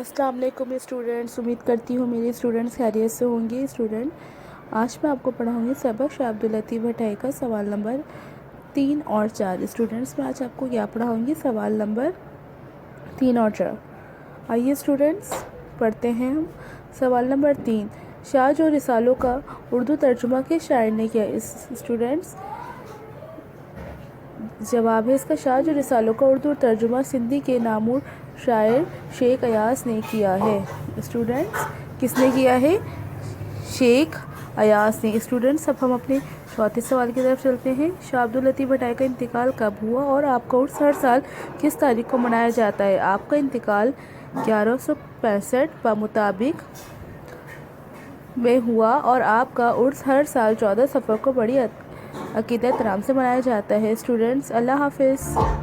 अस्सलाम वालेकुम स्टूडेंट्स। उम्मीद करती हूँ मेरे स्टूडेंट्स खैरियत से होंगे। स्टूडेंट, आज मैं आपको पढ़ाऊँगी सबक शाह अब्दुल लतीफ़ भट्टाई का सवाल नंबर 3 और 4। स्टूडेंट्स, मैं आज आपको क्या पढ़ाऊँगी? सवाल नंबर 3 और 4। आइए स्टूडेंट्स, पढ़ते हैं हम। सवाल नंबर 3, शाह जो रिसालों का उर्दू तर्जुमा किस शायर ने किया? स्टूडेंट्स, जवाब है इसका, शाह जो रिसालों का उर्दू तर्जुमा सिंधी के नामूर शायर शेख अयास ने किया है। स्टूडेंट्स, किसने किया है? शेख अयास ने। स्टूडेंट्स, अब हम अपने चौथे सवाल की तरफ चलते हैं। शाह अब्दुल लतीफ़ भट्टाई का इंतकाल कब हुआ और आपका उर्स हर साल किस तारीख को मनाया जाता है? आपका इंतकाल 1165 मुताबिक में हुआ और आपका उर्स हर साल 14 सफ़र को बड़ी अकीदत एहतराम से मनाया जाता है। स्टूडेंट्स, अल्लाह हाफिज़।